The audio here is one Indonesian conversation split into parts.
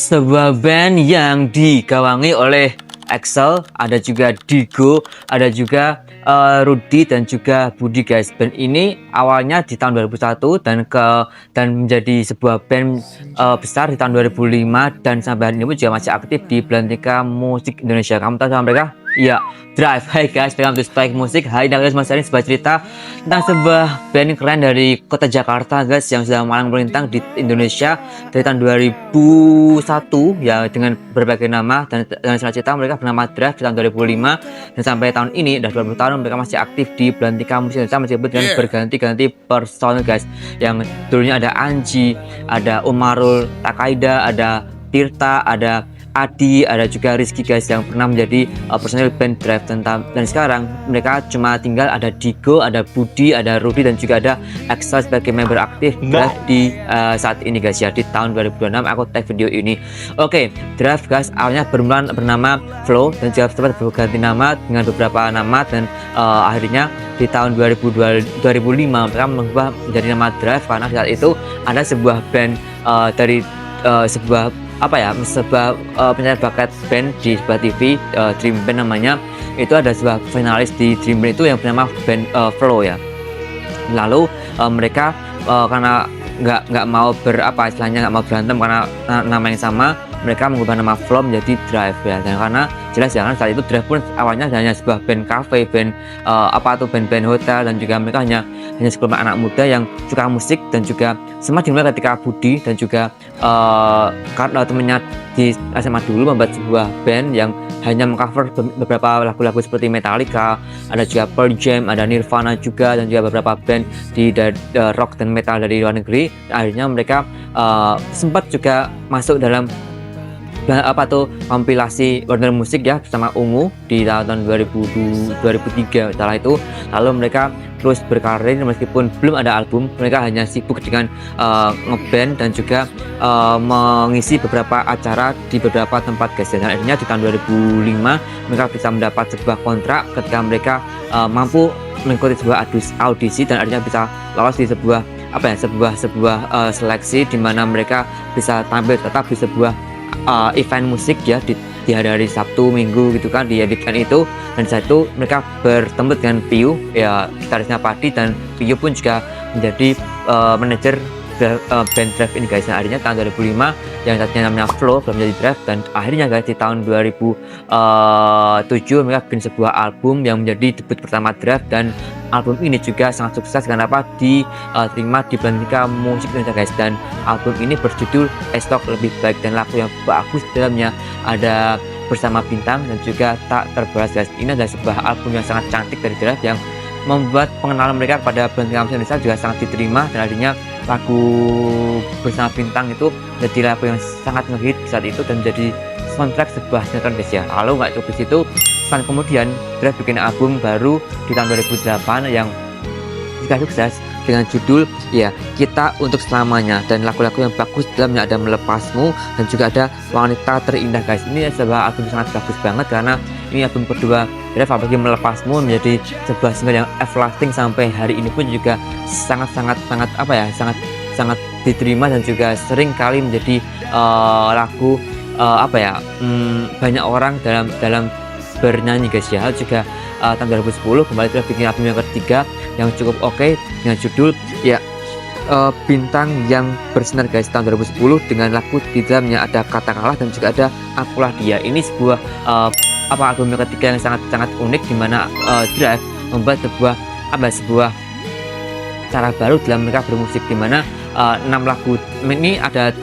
sebuah band yang digawangi oleh Axel, ada juga Digo, ada juga Rudy dan juga Budi guys. Band ini awalnya di tahun 2001 dan menjadi sebuah band besar di tahun 2005 dan sampai hari ini pun juga masih aktif di Belantika Musik Indonesia. Kamu tahu sama mereka? Iya, Drive. Hai guys, welcome to Spike Musik. Hari ini Mas Arin sebuah cerita tentang sebuah band keren dari kota Jakarta guys, yang sudah malang melintang di Indonesia dari tahun 2001 ya, dengan berbagai nama dan selanjutnya mereka bernama Drive di tahun 2005 dan sampai tahun ini udah 20 tahun mereka masih aktif di Belantika Musik Indonesia, meskipun dengan berganti-ganti personil guys. Yang dulunya ada Anji, ada Umarul Takaida, ada Tirta, ada Adi, ada juga Rizky guys, yang pernah menjadi personil band Drive. Dan sekarang mereka cuma tinggal ada Digo, ada Budi, ada Rudy dan juga ada Axel sebagai member aktif Drive di saat ini guys ya, di tahun 2026 aku tag video ini. Oke, Drive guys awalnya bernama Flow dan juga sempat berganti nama dengan beberapa nama dan akhirnya di tahun 2005 mereka mengubah menjadi nama Drive karena saat itu ada sebuah band dari sebuah penyanyi bakat band di sebuah TV, Dream Band namanya. Itu ada sebuah finalis di Dream Band itu yang bernama band Flow ya. Lalu mereka karena nggak mau istilahnya nggak mau berantem karena nama yang sama, mereka mengubah nama Flow menjadi Drive ya. Dan karena jelas ya, saat itu Drive pun awalnya hanya sebuah band cafe, band band hotel, dan juga mereka hanya sekelompok anak muda yang suka musik dan juga sempat dimulai ketika Budi dan juga karena temennya di SMA dulu membuat sebuah band yang hanya mengcover beberapa lagu-lagu seperti Metallica, ada juga Pearl Jam, ada Nirvana juga, dan juga beberapa band di rock dan metal dari luar negeri. Akhirnya mereka sempat juga masuk dalam kompilasi Warner Musik ya bersama Ungu di tahun 2003. Setelah itu lalu mereka terus berkarir meskipun belum ada album. Mereka hanya sibuk dengan ngeband dan juga mengisi beberapa acara di beberapa tempat guys. Dan akhirnya di tahun 2005 mereka bisa mendapat sebuah kontrak ketika mereka mampu mengikuti sebuah audisi dan akhirnya bisa lolos di sebuah seleksi di mana mereka bisa tampil tetap di sebuah event musik ya di hari-hari Sabtu Minggu gitu kan, di weekend itu. Dan saat itu mereka bertemu dengan Piu ya, gitarisnya Padi, dan Piu pun juga menjadi manajer band Drive ini guys. Nah, akhirnya tahun 2005 yang tadinya namanya Flow menjadi Drive, dan akhirnya guys di tahun 2007 mereka bikin sebuah album yang menjadi debut pertama Drive, dan album ini juga sangat sukses karena diterima di Belantika Musik Indonesia guys. Dan album ini berjudul Esok Lebih Baik, dan lagu yang bagus dalamnya ada Bersama Bintang dan juga Tak Terbalas guys. Ini adalah sebuah album yang sangat cantik dari Drive yang membuat pengenalan mereka kepada Belantika Musik Indonesia juga sangat diterima, dan akhirnya lagu Bersama Bintang itu jadi lagu yang sangat ngehit saat itu dan menjadi soundtrack sebuah sinetron guys ya. Lalu nggak cukup situ, setahun kemudian Drive bikin album baru di tahun 2008 yang juga sukses dengan judul ya Kita Untuk Selamanya, dan lagu-lagu yang bagus dalamnya ada Melepasmu dan juga ada Wanita Terindah guys. Ini sebuah album sangat bagus banget karena ini album kedua Drive, apalagi Melepasmu menjadi sebuah single yang everlasting sampai hari ini pun juga sangat diterima dan juga sering kali menjadi lagu banyak orang dalam bernyanyi guys ya. Juga tahun 2010 kembali Drive bikin album yang ketiga yang cukup oke dengan judul ya Bintang Yang Bersinar guys tahun 2010, dengan lagu di dalamnya ada Katakanlah dan juga ada Akulah Dia. Ini sebuah album yang ketiga yang sangat unik, di mana Drive membuat sebuah cara baru dalam mereka bermusik, di mana 6 lagu ini ada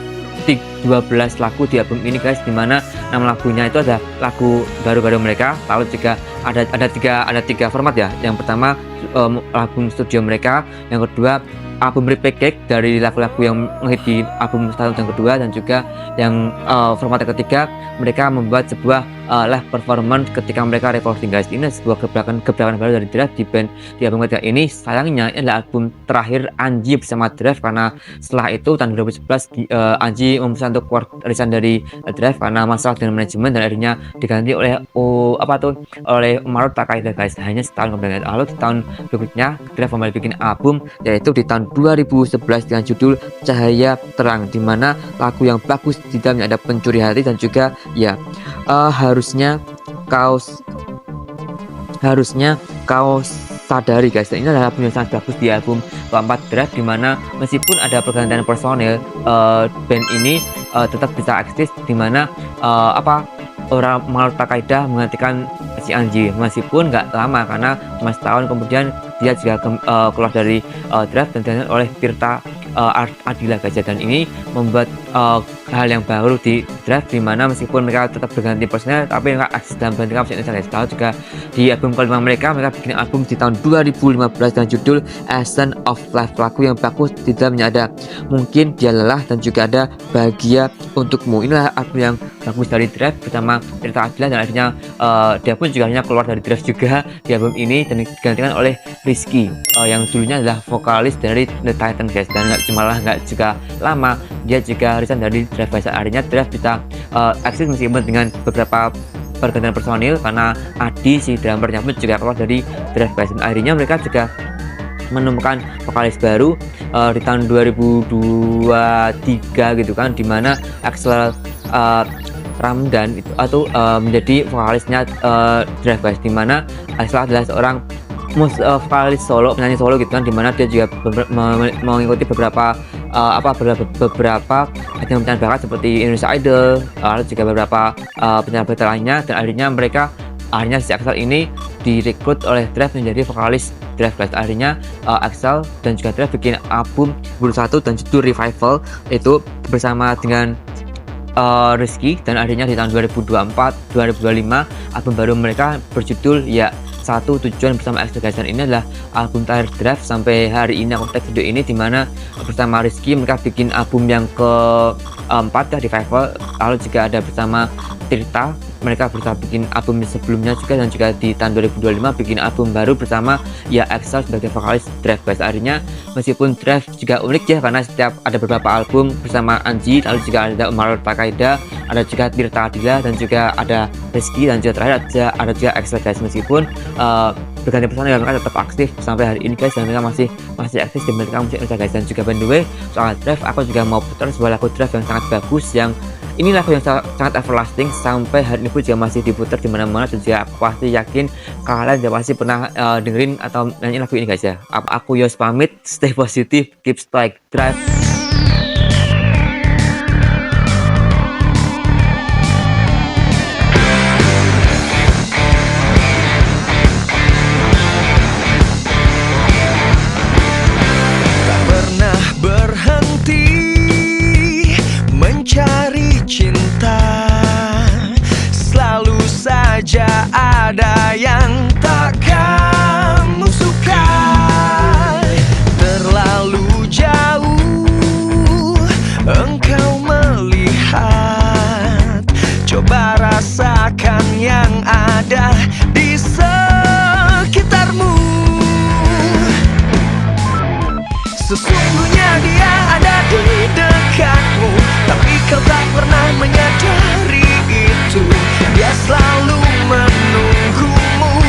12 lagu di album ini guys, dimana 6 lagunya itu ada lagu baru-baru mereka. Lalu juga ada tiga format ya. Yang pertama album studio mereka, yang kedua album repackage dari lagu-lagu yang ngehit di album satu dan kedua, dan juga yang format ketiga mereka membuat sebuah live performance ketika mereka recording guys. Ini sebuah gebrakan baru dari Drive di album ketiga ini. Sayangnya ini adalah album terakhir Anji bersama Drive, karena setelah itu tahun 2011 Anji memutuskan untuk keluar resign dari Drive karena masalah dengan manajemen, dan akhirnya diganti oleh oleh Umaru Takahida guys. Hanya setahun kemudian, lalu di tahun berikutnya Drive kembali bikin album, yaitu di tahun 2011 dengan judul Cahaya Terang, dimana lagu yang bagus di dalamnya ada pencuri hati dan juga ya harusnya kau sadari guys. Dan ini adalah album yang sangat bagus di album keempat Drive, dimana meskipun ada pergantian personil, band ini tetap bisa eksis, dimana orang Umaru Takahida menggantikan si Anji, meskipun nggak lama karena cuma setahun kemudian dia juga keluar dari Drive dan digantikan oleh Tirta Adila guys. Dan ini membuat hal yang baru di Drive, dimana meskipun mereka tetap berganti personel tapi mereka eksis dalam bentuk musik Indonesia guys. Lalu juga di album kelima mereka bikin album di tahun 2015 dengan judul Essence of Life. Lagu yang bagus di dalamnya ada Mungkin Dia Lelah dan juga ada Bahagia Untukmu. Inilah album yang bagus dari Drive bersama Tirta Adila, dan akhirnya dia pun juga hanya keluar dari Drive juga di album ini dan digantikan oleh Rizky yang dulunya adalah vokalis dari The Titan guys. Dan nggak juga lama dia juga resign dari Drive guys. Akhirnya Drive bisa eksis meskipun dengan beberapa pergantian personil, karena Adi si drummernya pun juga keluar dari Drive guys. Dan akhirnya mereka juga menemukan vokalis baru di tahun 2023 gitu kan, dimana Axel Ramdan itu menjadi vokalisnya Drive guys, dimana Axel adalah seorang vokalis solo, penyanyi solo gitu kan, dimana dia juga mengikuti beberapa ajang pencarian bakat seperti Indonesia Idol, lalu juga beberapa pencarian bakat lainnya. Dan akhirnya si Axel ini direkrut oleh Drive menjadi vokalis Drive guys. Akhirnya Axel dan juga Drive bikin album 2001 dan judul Revival itu bersama dengan Rizky, dan akhirnya di tahun 2024-2025 album baru mereka berjudul ya Satu Tujuan bersama Axel guys. Dan ini adalah album terakhir Drive sampai hari ini aku tag video ini, dimana bersama Rizky mereka bikin album yang keempat ya, Revival. Lalu juga ada bersama Tirta, mereka berusaha bikin album sebelumnya juga, dan juga di tahun 2025 bikin album baru bersama ya Axel sebagai vokalis Drive guys. Akhirnya meskipun Drive juga unik ya, karena setiap ada beberapa album bersama Anji, lalu juga ada Umaru Takahida, ada juga Tirta Adila, dan juga ada Rizky, dan juga terakhir ada juga Axel guys. Meskipun berganti personil, mereka tetap aktif sampai hari ini guys, dan mereka masih aktif di mereka musik Indonesia guys. Dan juga by the way soal Drive, aku juga mau putar sebuah lagu Drive yang sangat bagus, yang ini lagu yang sangat everlasting sampai hari ini pun juga masih diputar di mana-mana, dan juga aku pasti yakin kalian juga pasti pernah dengerin atau nyanyi lagu ini guys ya. Aku Yos pamit, stay positive, keep strike Drive. Ada yang tak kamu suka, terlalu jauh engkau melihat. Coba rasakan yang ada di sekitarmu. Sesungguhnya dia ada di dekatmu, tapi kau tak pernah menyadari itu. Dia selalu menunggumu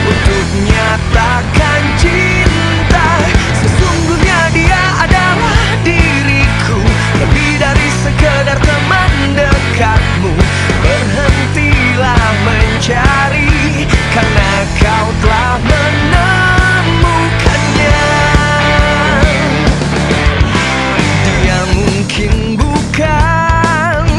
untuk nyatakan cinta. Sesungguhnya dia adalah diriku, lebih dari sekedar teman dekatmu. Berhentilah mencari, karena kau telah menemukannya. Dia mungkin bukan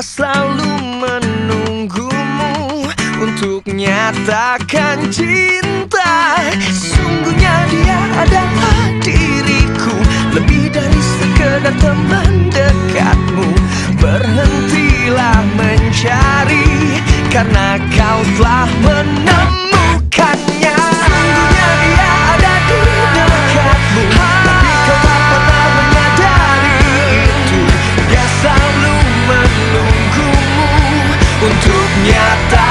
selalu menunggumu untuk nyatakan cinta. Sungguhnya dia adalah diriku, lebih dari sekedar teman dekatmu. Berhentilah mencari, karena kau telah menemukannya. Sungguhnya dia ada di dekatmu, tapi kau tak pernah menyadari itu. Dia selalu menunggumu untuk nyata